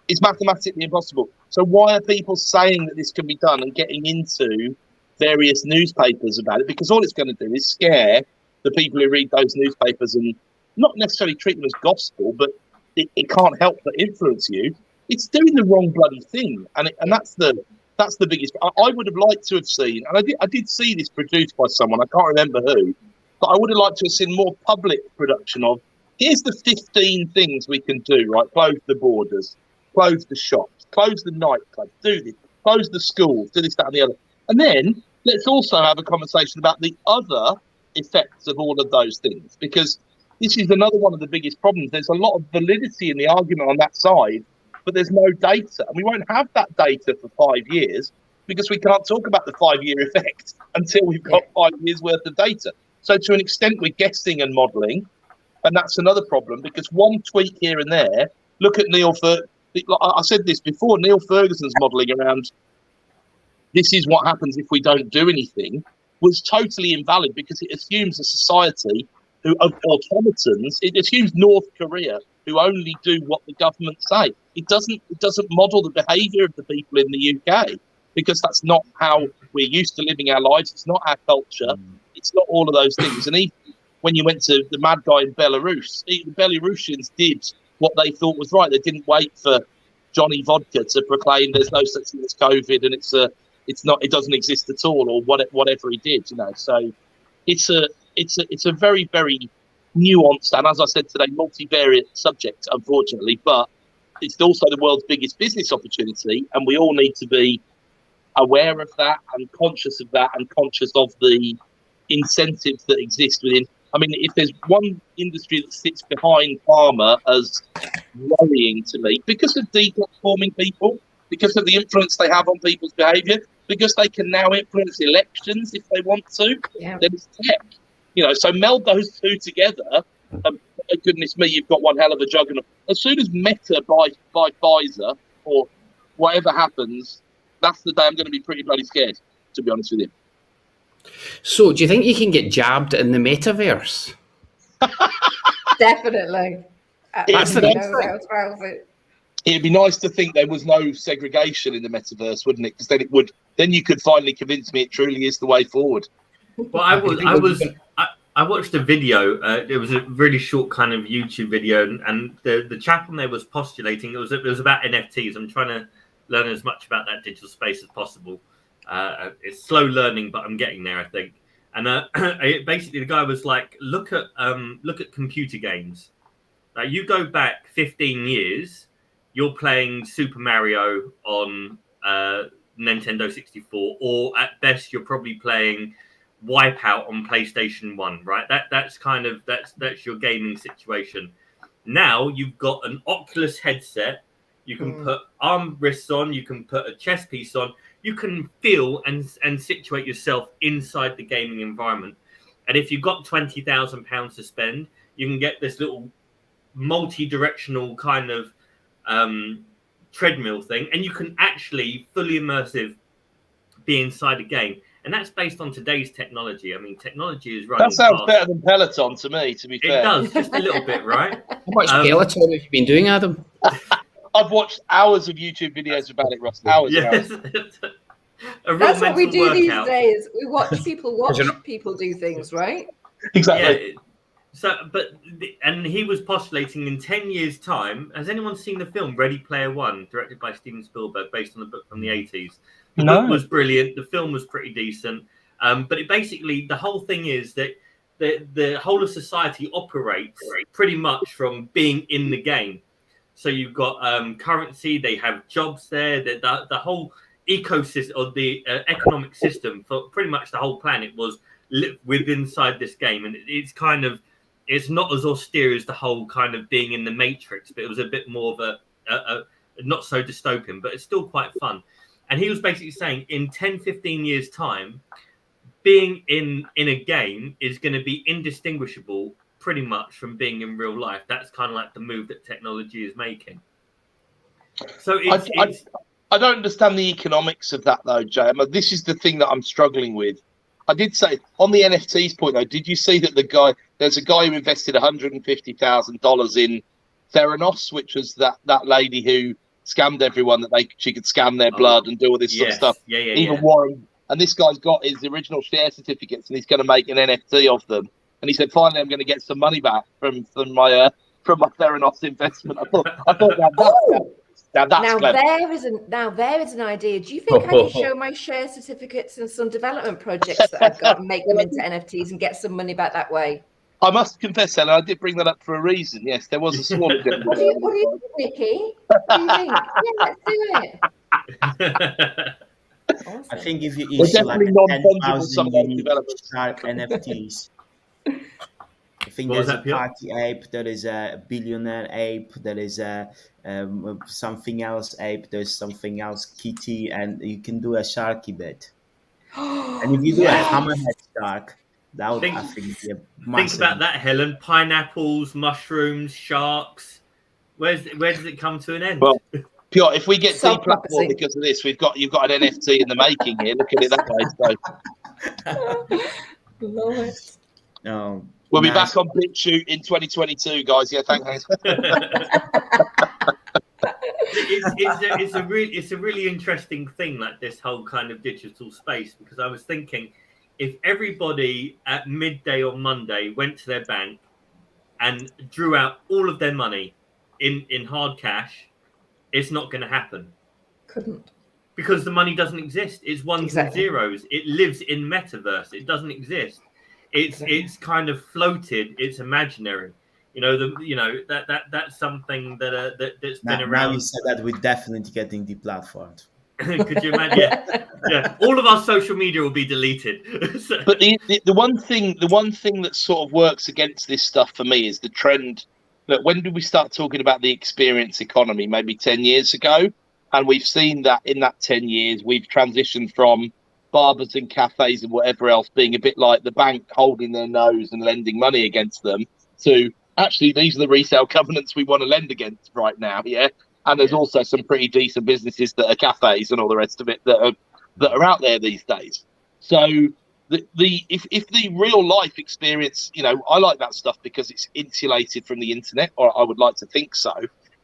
It's mathematically impossible. So why are people saying that this can be done and getting into various newspapers about it? Because all it's going to do is scare the people who read those newspapers and not necessarily treat them as gospel, but it can't help but influence you. It's doing the wrong bloody thing, and that's the biggest. I would have liked to have seen, and I did see this produced by someone, I can't remember who, but I would have liked to have seen more public production of, here's the 15 things we can do, right? Close the borders, close the shops, close the nightclubs, do this, close the schools, do this, that, and the other. And then let's also have a conversation about the other effects of all of those things, because this is another one of the biggest problems. There's a lot of validity in the argument on that side, but there's no data. And we won't have that data for 5 years because we can't talk about the 5-year effect until we've got 5 years worth of data. So to an extent, we're guessing and modelling. And that's another problem, because one tweak here and there, look at Neil Ferguson. I said this before, Neil Ferguson's modelling around this is what happens if we don't do anything was totally invalid, because it assumes a society who of automatons, it assumes North Korea, who only do what the government say. It doesn't model the behaviour of the people in the UK, because that's not how we're used to living our lives. It's not our culture. It's not all of those things. And even when you went to the mad guy in Belarus, the Belarusians did what they thought was right. They didn't wait for Johnny Vodka to proclaim there's no such thing as COVID and it doesn't exist at all, or whatever he did, you know. So it's a very, very nuanced and, as I said today, multivariate subject, unfortunately, but it's also the world's biggest business opportunity, and we all need to be aware of that and conscious of that and conscious of the incentives that exist within. I mean, if there's one industry that sits behind pharma as worrying to me, because of deplatforming people, because of the influence they have on people's behaviour, because they can now influence elections if they want to, then it's tech. You know, so meld those two together, and goodness me, you've got one hell of a juggernaut. As soon as Meta buys Pfizer or whatever happens, that's the day I'm going to be pretty bloody scared, to be honest with you. So, do you think you can get jabbed in the metaverse? Definitely. That's the next It'd be nice to think there was no segregation in the metaverse, wouldn't it? Because then you could finally convince me it truly is the way forward. Well, I watched a video. It was a really short kind of YouTube video, and the chap on there was postulating it was about NFTs. I'm trying to learn as much about that digital space as possible. It's slow learning, but I'm getting there, I think. And basically, the guy was like, "Look at computer games. You go back 15 years, you're playing Super Mario on Nintendo 64, or at best, you're probably playing Wipeout on PlayStation 1, right? That's your gaming situation. Now you've got an Oculus headset. You can put arm wrists on. You can put a chest piece on. You can feel and situate yourself inside the gaming environment. And if you've got £20,000 to spend, you can get this little multi-directional kind of treadmill thing, and you can actually fully immersive be inside a game. And that's based on today's technology. I mean, technology is running. That sounds fast. better than Peloton to me, to be fair. It does, just a little bit, right? How much Peloton have you been doing, Adam? I've watched hours of YouTube videos about it, Russ. Hours. Yes. That's what we do workout. these days. We watch people people do things, right? Exactly. Yeah. So, and he was postulating in 10 years' time. Has anyone seen the film Ready Player One, directed by Steven Spielberg, based on the book from the 80s? The book was brilliant. The film was pretty decent. But it basically, the whole thing is that the whole of society operates pretty much from being in the game. So you've got currency, they have jobs there. The whole ecosystem or the economic system for pretty much the whole planet was within inside this game. And it's not as austere as the whole kind of being in the Matrix, but it was a bit more of a not so dystopian, but it's still quite fun. And he was basically saying in 10, 15 years' time, being in a game is going to be indistinguishable pretty much from being in real life. That's kind of like the move that technology is making. So I don't understand the economics of that, though, Jay. I mean, this is the thing that I'm struggling with. I did say, on the NFTs point, though, did you see that there's a guy who invested $150,000 in Theranos, which was that lady who scammed everyone that she could scam their blood and do all this sort of stuff. Even Warren. And this guy's got his original share certificates, and he's going to make an NFT of them. And he said, "Finally, I'm going to get some money back from my Theranos investment." I thought there is an idea. Do you think I could show my share certificates and some development projects that I've got and make them into NFTs and get some money back that way? I must confess, Helen, I did bring that up for a reason. Yes, there was a small. What do you think, Ricky? What do you think? Yeah, let's do it. Awesome. I think if you issue like 10,000 unique shark NFTs, I think there's a party ape, there is a billionaire ape, there is a something else ape, there's something else kitty, and you can do a sharky bit. And if you do a hammerhead shark, that would I think be a massive. Think about that, Helen. Pineapples, mushrooms, sharks. Where does it come to an end? Well, Piotr, if we get deplatformed because of this, you've got an NFT in the making here. Look at it that way. So. Lord. No. We'll be back on BitChute in 2022, guys. Yeah, thanks. It's a really interesting thing, like this whole kind of digital space, because I was thinking, if everybody at midday on Monday went to their bank and drew out all of their money in hard cash, it's not going to happen. Couldn't. Because the money doesn't exist. It's ones and zeros. It lives in metaverse. It doesn't exist. It's kind of floated. It's imaginary. That's something that's been around. Now you said that, we're definitely getting deplatformed. Could you imagine? Yeah. All of our social media will be deleted. But the one thing that sort of works against this stuff for me is the trend. Look, when did we start talking about the experience economy? Maybe 10 years ago. And we've seen that in that 10 years, we've transitioned from barbers and cafes and whatever else being a bit like the bank holding their nose and lending money against them to actually, these are the resale covenants we want to lend against right now. Yeah. And there's also some pretty decent businesses that are cafes and all the rest of it that are out there these days. So if the real life experience, I like that stuff because it's insulated from the internet, or I would like to think so.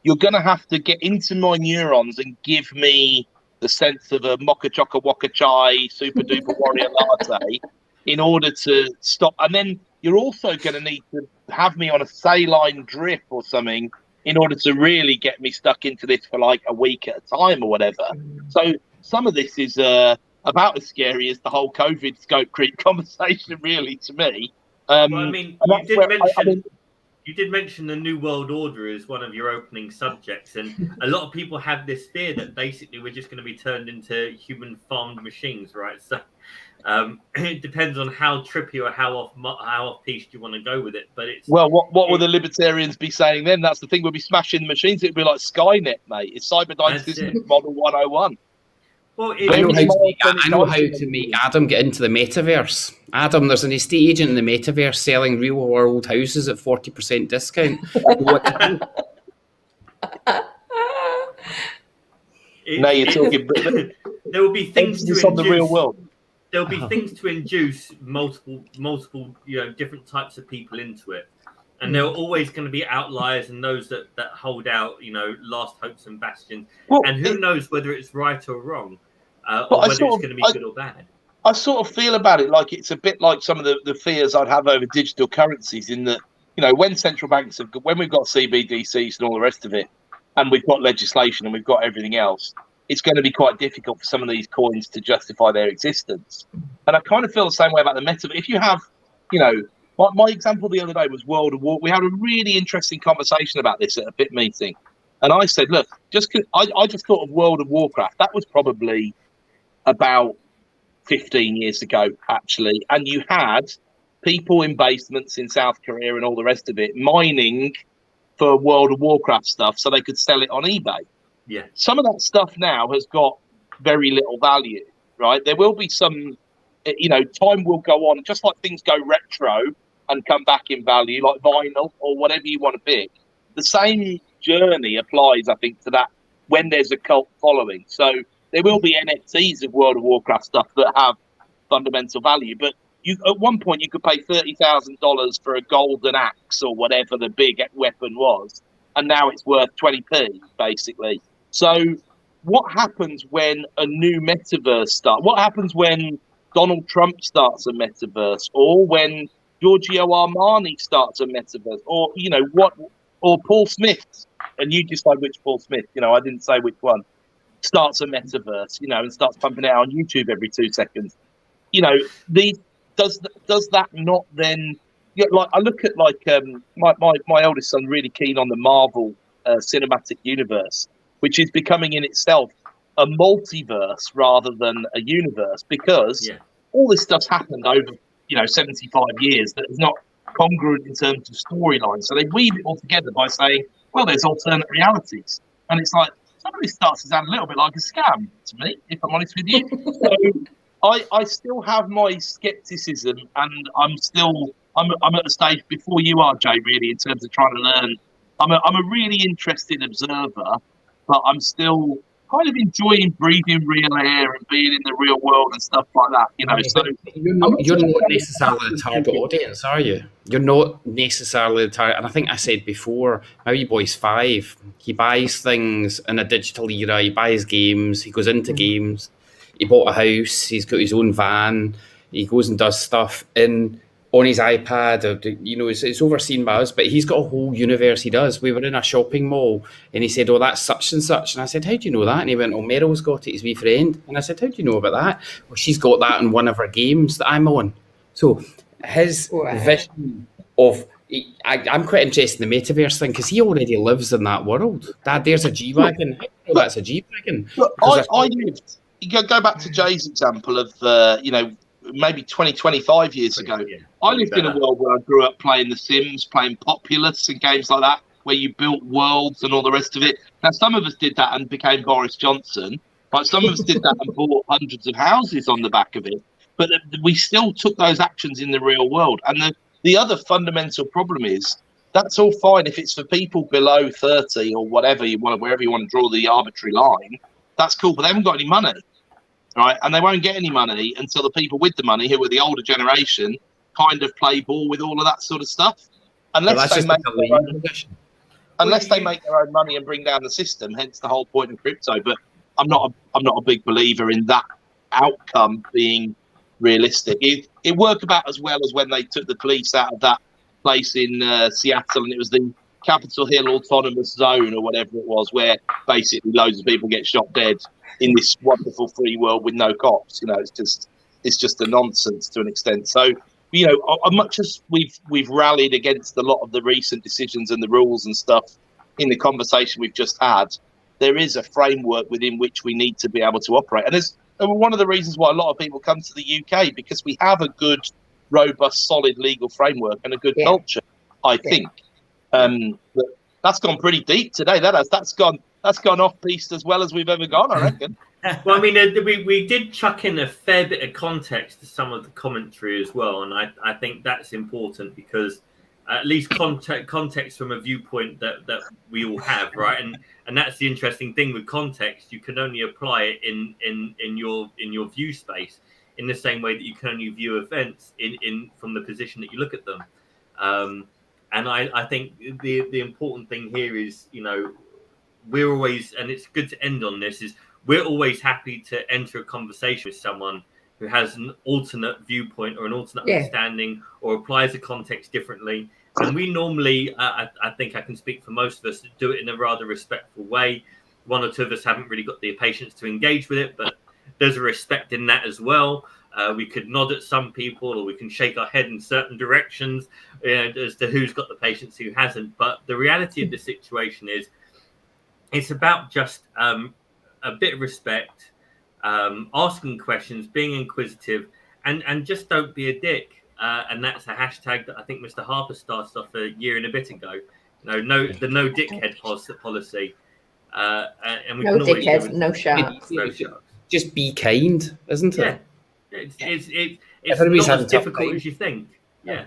You're going to have to get into my neurons and give me the sense of a mocha choca waka chai super duper warrior latte in order to stop. And then you're also going to need to have me on a saline drip or something in order to really get me stuck into this for like a week at a time or whatever. So some of this is about as scary as the whole COVID scope creep conversation, really, to me. Well, I mean, you You did mention the New World Order as one of your opening subjects, and a lot of people have this fear that basically we're just going to be turned into human farmed machines, right? So it depends on how trippy or how off-piste you want to go with it. But it's Well, what will the libertarians be saying then? That's the thing. We'll be smashing the machines. It'll be like Skynet, mate. It's Cyberdyne That's Systems it. Model 101. well, I know Very how to make Adam get into the metaverse. Adam, there's an estate agent in the metaverse selling real world houses at 40% discount. Now you're talking. There will be things to It's on the real induce- world. There'll be things to induce multiple, different types of people into it, and there are always going to be outliers and those that hold out, last hopes and bastions. Well, And who knows whether it's right or wrong, or But I whether sort it's of- going to be good or bad. I sort of feel about it like it's a bit like some of the fears I'd have over digital currencies in that, when central banks when we've got CBDCs and all the rest of it, and we've got legislation and we've got everything else, it's going to be quite difficult for some of these coins to justify their existence. And I kind of feel the same way about the meta. If you have, my example the other day was World of War. We had a really interesting conversation about this at a BIT meeting. And I said, look, I just thought of World of Warcraft. That was probably about 15 years ago, actually. And you had people in basements in South Korea and all the rest of it mining for World of Warcraft stuff so they could sell it on eBay. Yeah. Some of that stuff now has got very little value, right? There will be some, time will go on, just like things go retro and come back in value, like vinyl or whatever you want to pick. The same journey applies, I think, to that when there's a cult following. So there will be NFTs of World of Warcraft stuff that have fundamental value, but at one point you could pay $30,000 for a golden axe or whatever the big weapon was, and now it's worth 20p basically. So what happens when a new metaverse starts? What happens when Donald Trump starts a metaverse, or when Giorgio Armani starts a metaverse, or or Paul Smith, and you decide which Paul Smith, I didn't say which one, starts a metaverse, and starts pumping it out on YouTube every 2 seconds. Does that not then? Like I look at my oldest son really keen on the Marvel cinematic universe, which is becoming in itself a multiverse rather than a universe, because all this stuff's happened over 75 years that is not congruent in terms of storyline. So they weave it all together by saying, well, there's alternate realities, and it's like some of this starts to sound a little bit like a scam to me, if I'm honest with you. So I still have my skepticism, and I'm at the stage before you are, Jay, really, in terms of trying to learn. I'm a really interested observer, but I'm still kind of enjoying breathing real air and being in the real world and stuff like that. So you're not necessarily the target audience, are you? You're not necessarily the target. And I think I said before, my wee boy's 5. He buys things in a digital era. He buys games. He goes into games. He bought a house. He's got his own van. He goes and does stuff on his iPad, or it's overseen by us, but he's got a whole universe he does. We were in a shopping mall and he said, oh, that's such and such. And I said, how do you know that? And he went, oh, Meryl's got it, his wee friend. And I said, how do you know about that? Well, she's got that in one of her games that I'm on. So his vision of, I'm quite interested in the metaverse thing, because he already lives in that world. Dad, there's a G-Wagon. How do you know that's a G-Wagon? Look, I lived, you go back to Jay's example of, maybe 20, 25 years ago. Yeah, I lived in a world where I grew up playing The Sims, playing Populous and games like that, where you built worlds and all the rest of it. Now, some of us did that and became Boris Johnson. Like some of us did that and bought hundreds of houses on the back of it. But we still took those actions in the real world. And the other fundamental problem is that's all fine if it's for people below 30 or whatever wherever you want to draw the arbitrary line. That's cool, but they haven't got any money. Right, and they won't get any money until the people with the money, who are the older generation, kind of play ball with all of that sort of stuff. Unless they make their own money and bring down the system. Hence the whole point of crypto. But I'm not a big believer in that outcome being realistic. It worked about as well as when they took the police out of that place in Seattle, and it was the Capitol Hill Autonomous Zone or whatever it was, where basically loads of people get shot dead in this wonderful free world with no cops. It's just a nonsense to an extent. So much as we've rallied against a lot of the recent decisions and the rules and stuff in the conversation we've just had, there is a framework within which we need to be able to operate. And there's one of the reasons why a lot of people come to the UK, because we have a good, robust, solid legal framework and a good culture, I think. But that's gone pretty deep today. That's gone off piste as well as we've ever gone, I reckon. Well, I mean, we did chuck in a fair bit of context to some of the commentary as well, and I think that's important, because at least context from a viewpoint that we all have, right? And that's the interesting thing with context. You can only apply it in your view space, in the same way that you can only view events in from the position that you look at them. And I think the important thing here is, we're always, and it's good to end on this, is we're always happy to enter a conversation with someone who has an alternate viewpoint or an alternate understanding, or applies the context differently. And we normally, I think I can speak for most of us, do it in a rather respectful way. One or two of us haven't really got the patience to engage with it, but there's a respect in that as well. We could nod at some people, or we can shake our head in certain directions as to who's got the patience, who hasn't. But the reality of the situation is, it's about just a bit of respect, asking questions, being inquisitive, and just don't be a dick. And that's a hashtag that I think Mr. Harper started off a year and a bit ago. The no dickhead policy. And we no can always dickheads, no sharks. No sharks. Just be kind, isn't it? It's Everybody's not having as a tough difficult time. as you think. Yeah.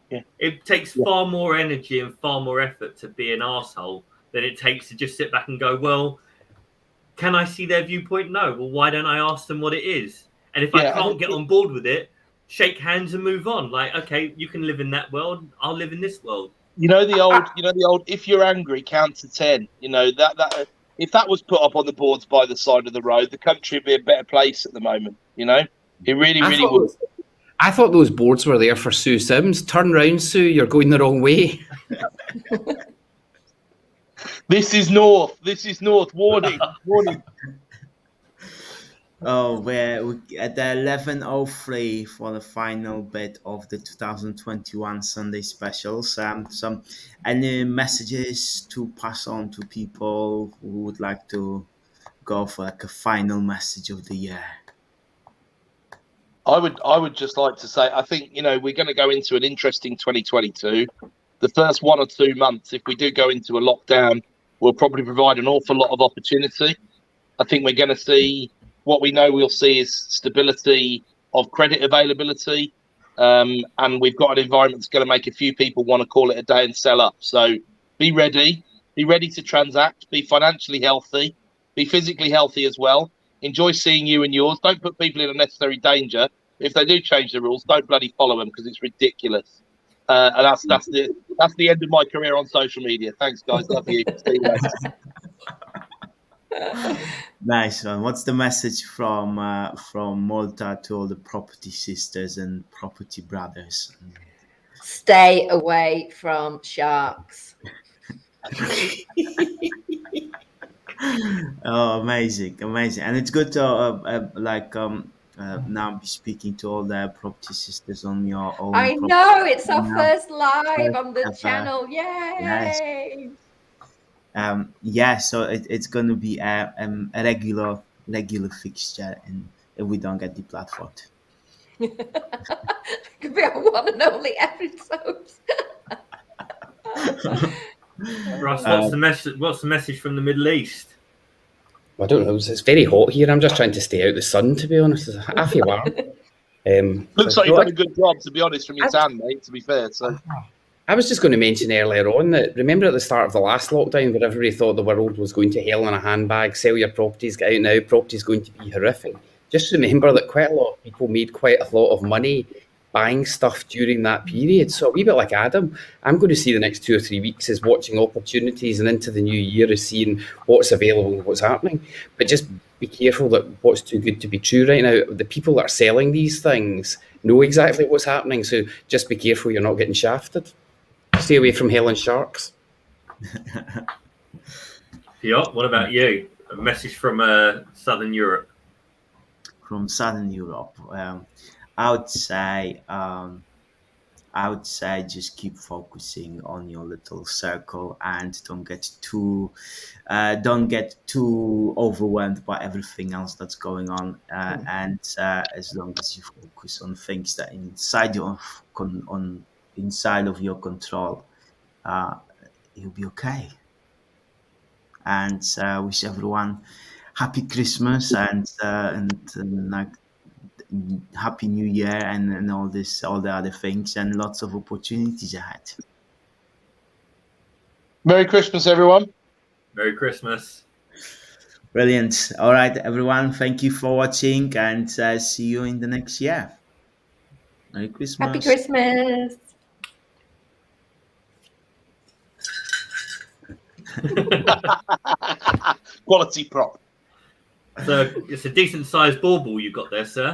Yeah. It takes far more energy and far more effort to be an arsehole than it takes to just sit back and go, well, can I see their viewpoint? No. Well, why don't I ask them what it is? And if I can't get on board with it, shake hands and move on. Like, okay, you can live in that world, I'll live in this world. The old if you're angry, count to 10. That if that was put up on the boards by the side of the road, the country would be a better place at the moment. It really would. I thought those boards were there for Sue Sims. Turn round, Sue, you're going the wrong way. This is north. Warning. Oh, we're at the 11:03 for the final bit of the 2021 Sunday specials. Any messages to pass on to people who would like to go for like a final message of the year? I would just like to say, I think, we're going to go into an interesting 2022. The first 1 or 2 months, if we do go into a lockdown, will probably provide an awful lot of opportunity. I think we're going to see, what we know we'll see is stability of credit availability. And we've got an environment that's going to make a few people want to call it a day and sell up. So be ready to transact, be financially healthy, be physically healthy as well. Enjoy seeing you and yours. Don't put people in unnecessary danger. If they do change the rules, don't bloody follow them, because it's ridiculous. And that's the end of my career on social media. Thanks, guys. Love you. See you later. Nice one. What's the message from Malta to all the property sisters and property brothers? Stay away from sharks. Oh, amazing, and it's good to now be speaking to all the property sisters on your own. I know, it's our first live on the channel. Yay! Yes. So it's going to be a regular fixture, and if we don't get deplatformed. Could be our one and only episode. Ross, what's the message from the Middle East? I don't know. It's very hot here. I'm just trying to stay out of the sun, to be honest. It's half warm. Looks like you've done a good job, to be honest, from your tan, mate, to be fair. So I was just going to mention earlier on that, remember at the start of the last lockdown where everybody thought the world was going to hell in a handbag, sell your properties, get out now, property's going to be horrific. Just remember that quite a lot of people made quite a lot of money buying stuff during that period. So a wee bit like Adam, I'm going to see the next 2 or 3 weeks as watching opportunities, and into the new year is seeing what's available and what's happening. But just be careful that what's too good to be true right now. The people that are selling these things know exactly what's happening. So just be careful you're not getting shafted. Stay away from hell and sharks. Piotr, what about you? A message from Southern Europe. From Southern Europe. I would say just keep focusing on your little circle and don't get too overwhelmed by everything else that's going on. And as long as you focus on things that inside of your control, you'll be okay. And wish everyone happy Christmas and like happy New Year and all the other things, and lots of opportunities ahead. Merry Christmas, everyone. Merry Christmas. Brilliant. All right, everyone. Thank you for watching, and see you in the next year. Merry Christmas. Happy Christmas. Quality prop. So it's a decent sized bauble you got there, sir.